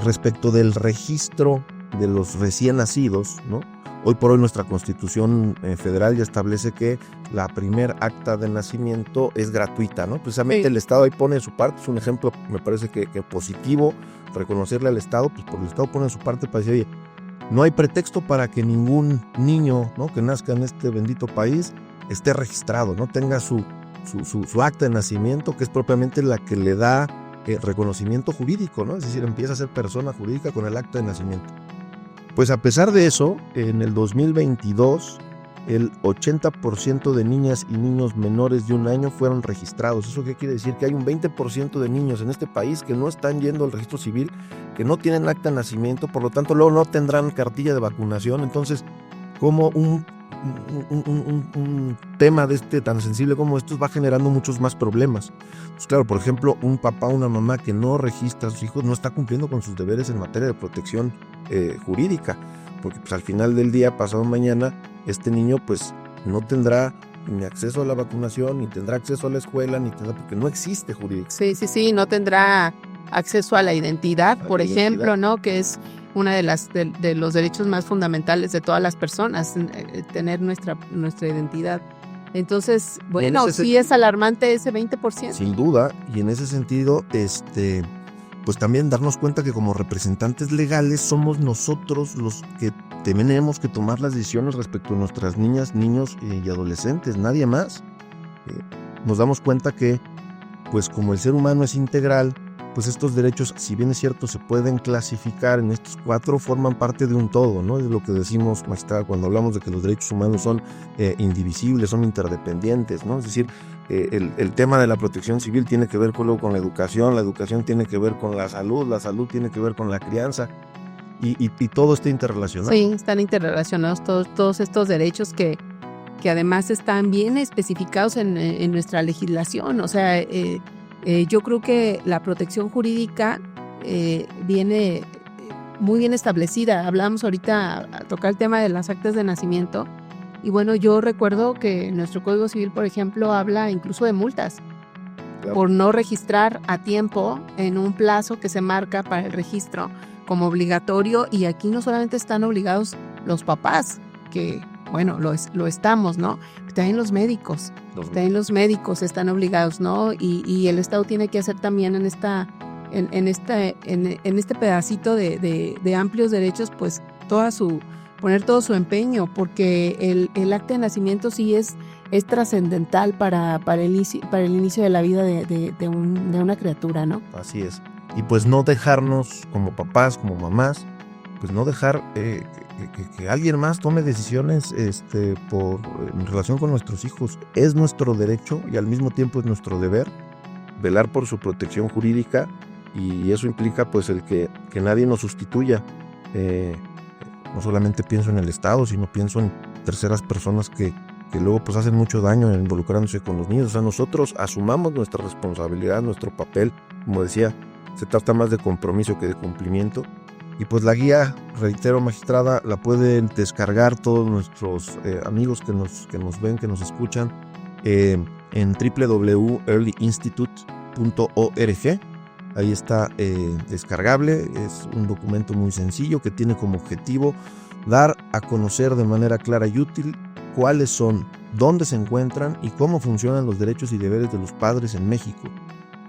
Respecto del registro de los recién nacidos, ¿no? Hoy por hoy nuestra Constitución Federal ya establece que la primer acta de nacimiento es gratuita, ¿no? Precisamente el Estado ahí pone su parte, es un ejemplo, me parece que positivo, reconocerle al Estado, pues por el Estado pone su parte para decir, oye, no hay pretexto para que ningún niño, ¿no?, que nazca en este bendito país esté registrado, ¿no? Tenga su acta de nacimiento, que es propiamente la que le da reconocimiento jurídico, ¿no? Es decir, empieza a ser persona jurídica con el acta de nacimiento. Pues a pesar de eso, en el 2022, el 80% de niñas y niños menores de 1 año fueron registrados. ¿Eso qué quiere decir? Que hay un 20% de niños en este país que no están yendo al registro civil, que no tienen acta de nacimiento, por lo tanto luego no tendrán cartilla de vacunación. Entonces, como un tema de tan sensible como estos va generando muchos más problemas. Pues claro, por ejemplo, un papá o una mamá que no registra a sus hijos no está cumpliendo con sus deberes en materia de protección jurídica, porque pues al final del día, pasado mañana, este niño pues no tendrá ni acceso a la vacunación, ni tendrá acceso a la escuela, ni tendrá, porque no existe jurídica. Sí, no tendrá acceso a la identidad, por ejemplo, ¿no? Que es una de los derechos más fundamentales de todas las personas, tener nuestra identidad. Entonces, bueno, sí es alarmante ese 20%. Sin duda, y en ese sentido, pues también darnos cuenta que como representantes legales somos nosotros los que tenemos que tomar las decisiones respecto a nuestras niñas, niños y adolescentes, nadie más. Nos damos cuenta que, pues como el ser humano es integral, pues estos derechos, si bien es cierto, se pueden clasificar en estos 4, forman parte de un todo, ¿no? Es lo que decimos, magistrada, cuando hablamos de que los derechos humanos son indivisibles, son interdependientes, ¿no? Es decir, el tema de la protección civil tiene que ver con la educación tiene que ver con la salud tiene que ver con la crianza, y todo está interrelacionado. Sí, están interrelacionados todos estos derechos que además están bien especificados en nuestra legislación. O sea, yo creo que la protección jurídica viene muy bien establecida. Hablamos ahorita a tocar el tema de las actas de nacimiento, y bueno, yo recuerdo que nuestro Código Civil, por ejemplo, habla incluso de multas, claro, por no registrar a tiempo en un plazo que se marca para el registro como obligatorio. Y aquí no solamente están obligados los papás, que bueno, lo estamos, ¿no? También los médicos. También los médicos están obligados, ¿no? Y el Estado tiene que hacer también en este pedacito de amplios derechos, pues poner todo su empeño, porque el acta de nacimiento sí es trascendental para el inicio de la vida de una criatura, ¿no? Así es. Y pues no dejarnos como papás, como mamás, pues no dejar que alguien más tome decisiones en relación con nuestros hijos. Es nuestro derecho y al mismo tiempo es nuestro deber velar por su protección jurídica, y eso implica pues el que nadie nos sustituya. No solamente pienso en el Estado, sino pienso en terceras personas que luego pues hacen mucho daño involucrándose con los niños. O sea, nosotros asumamos nuestra responsabilidad, nuestro papel. Como decía, se trata más de compromiso que de cumplimiento. Y pues la guía, reitero, magistrada, la pueden descargar todos nuestros amigos que nos ven, que nos escuchan, en www.earlyinstitute.org. Ahí está descargable. Es un documento muy sencillo que tiene como objetivo dar a conocer de manera clara y útil cuáles son, dónde se encuentran y cómo funcionan los derechos y deberes de los padres en México,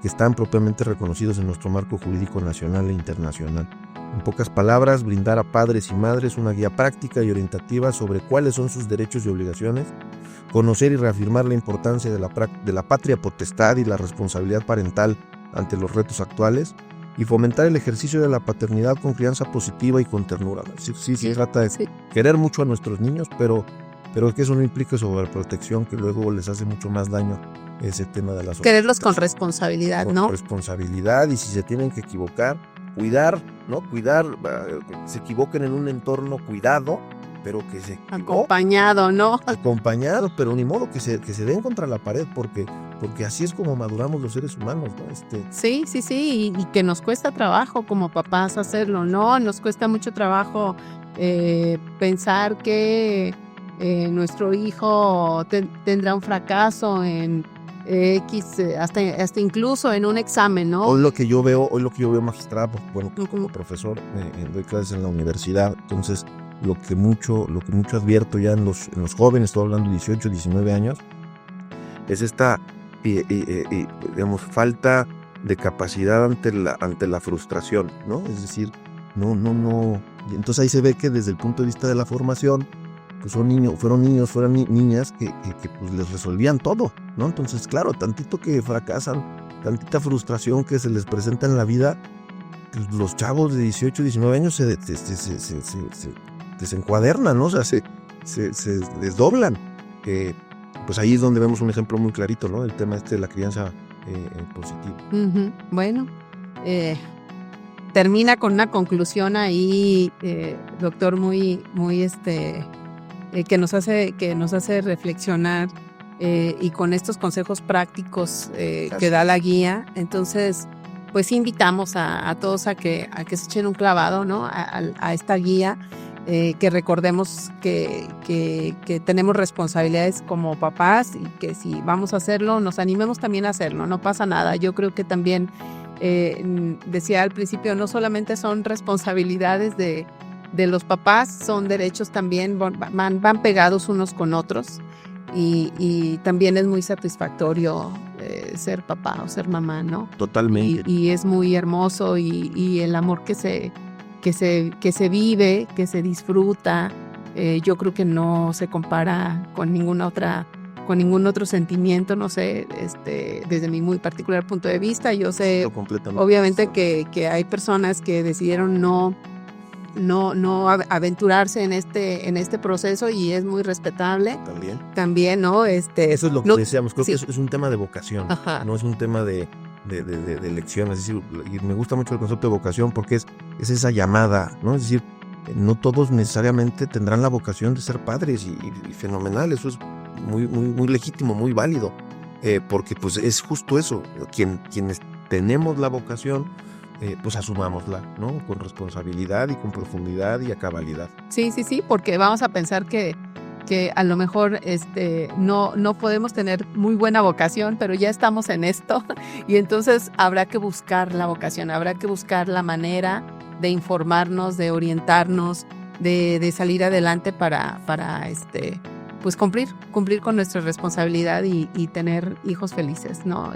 que están propiamente reconocidos en nuestro marco jurídico nacional e internacional. En pocas palabras, brindar a padres y madres una guía práctica y orientativa sobre cuáles son sus derechos y obligaciones, conocer y reafirmar la importancia de la patria potestad y la responsabilidad parental ante los retos actuales, y fomentar el ejercicio de la paternidad con crianza positiva y con ternura. Sí, se trata de querer mucho a nuestros niños, pero que eso no implique sobreprotección, que luego les hace mucho más daño ese tema de la sociedad. Quererlos con responsabilidad, ¿no? Con responsabilidad, y si se tienen que equivocar, cuidar, ¿no? Cuidar, que se equivoquen en un entorno cuidado, pero que se acompañado, ¿no? Acompañado, pero ni modo que se den contra la pared, porque así es como maduramos los seres humanos, ¿no? Sí, y que nos cuesta trabajo como papás hacerlo, ¿no? Nos cuesta mucho trabajo pensar que nuestro hijo tendrá un fracaso en X, hasta incluso en un examen, ¿no? Hoy lo que yo veo, magistrada, bueno, como profesor doy clases en la universidad, entonces lo que mucho advierto ya en los jóvenes, estoy hablando de 18, 19 años, es esta digamos, falta de capacidad ante la frustración, ¿no? Es decir, no. Entonces ahí se ve que desde el punto de vista de la formación, pues fueron niñas que pues les resolvían todo, ¿no? Entonces, claro, tantito que fracasan, tantita frustración que se les presenta en la vida, pues los chavos de 18, 19 años se desencuadernan, ¿no? O sea, se desdoblan. Pues ahí es donde vemos un ejemplo muy clarito, ¿no? El tema de la crianza positiva. Uh-huh. Bueno, termina con una conclusión ahí, doctor, muy que nos hace reflexionar, y con estos consejos prácticos que da la guía. Entonces, pues invitamos a todos a que se echen un clavado, ¿no? a esta guía, que recordemos que tenemos responsabilidades como papás, y que si vamos a hacerlo, nos animemos también a hacerlo, no pasa nada. Yo creo que también, decía al principio, no solamente son responsabilidades de los papás, son derechos también, van pegados unos con otros, y también es muy satisfactorio ser papá o ser mamá, ¿no? Totalmente. Y es muy hermoso, y el amor que se vive, que se disfruta, yo creo que no se compara con ningún otro sentimiento, no sé, desde mi muy particular punto de vista. Yo sé, obviamente, que hay personas que decidieron no aventurarse en este proceso, y es muy respetable. También, ¿no? Eso es lo que decíamos, creo sí. que es un tema de vocación. Ajá. No es un tema de elección. Es decir, y me gusta mucho el concepto de vocación, porque es esa llamada, ¿no? Es decir, no todos necesariamente tendrán la vocación de ser padres, y fenomenal, eso es muy, muy, muy legítimo, muy válido, porque pues es justo eso, quienes tenemos la vocación, pues asumámosla, ¿no? Con responsabilidad y con profundidad y a cabalidad. Sí, porque vamos a pensar que a lo mejor no podemos tener muy buena vocación, pero ya estamos en esto, y entonces habrá que buscar la vocación, habrá que buscar la manera de informarnos, de orientarnos, de salir adelante para pues cumplir con nuestra responsabilidad, y tener hijos felices, ¿no?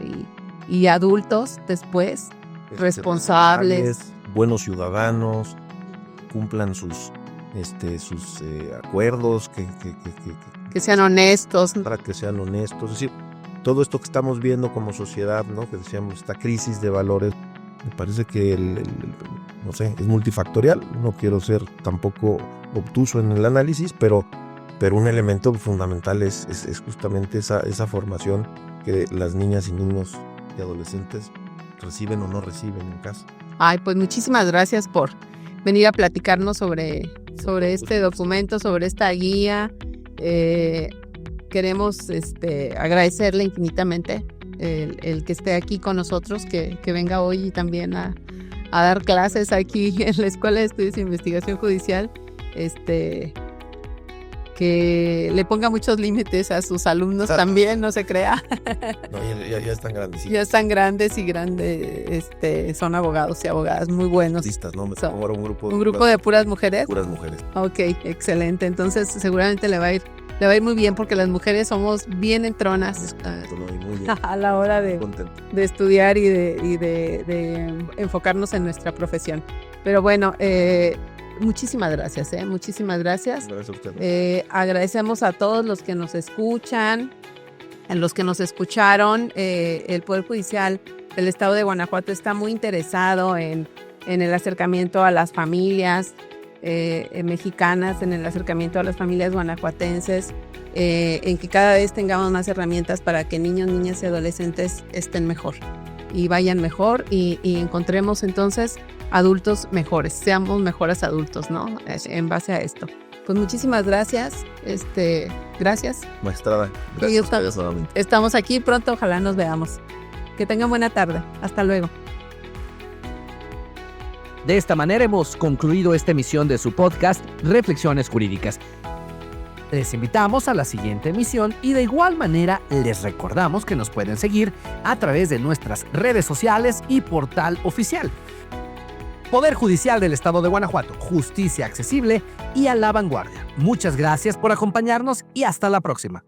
Y adultos después responsables, buenos ciudadanos, cumplan sus acuerdos, que sean honestos. Para que sean honestos. Es decir, todo esto que estamos viendo como sociedad, ¿no? Que decíamos, esta crisis de valores, me parece que no sé, es multifactorial. No quiero ser tampoco obtuso en el análisis, pero un elemento fundamental es justamente esa formación que las niñas y niños y adolescentes reciben o no reciben en casa. Ay, pues muchísimas gracias por venir a platicarnos sobre este documento, sobre esta guía. Queremos agradecerle infinitamente el que esté aquí con nosotros, que venga hoy también a dar clases aquí en la Escuela de Estudios e Investigación Judicial, que le ponga muchos límites a sus alumnos también, no se crea. No, ya están grandes. Ya están grandes y son abogados y abogadas muy buenos. Listas, ¿no? Ahora un grupo de puras mujeres. Puras mujeres. Ok, excelente. Entonces seguramente le va a ir muy bien, porque las mujeres somos bien entronas muy bien. a la hora de estudiar y de enfocarnos en nuestra profesión. Pero bueno, muchísimas gracias, muchísimas gracias. Gracias a ustedes. Agradecemos a todos los que nos escuchan, a los que nos escucharon. El Poder Judicial del Estado de Guanajuato está muy interesado en el acercamiento a las familias mexicanas, en el acercamiento a las familias guanajuatenses, en que cada vez tengamos más herramientas para que niños, niñas y adolescentes estén mejor y vayan mejor, y encontremos entonces adultos mejores, seamos mejores adultos, ¿no? En base a esto. Pues muchísimas gracias. Gracias. Maestrada, gracias. Estamos aquí pronto, ojalá nos veamos. Que tengan buena tarde. Hasta luego. De esta manera hemos concluido esta emisión de su podcast Reflexiones Jurídicas. Les invitamos a la siguiente emisión, y de igual manera les recordamos que nos pueden seguir a través de nuestras redes sociales y portal oficial. Poder Judicial del Estado de Guanajuato, justicia accesible y a la vanguardia. Muchas gracias por acompañarnos y hasta la próxima.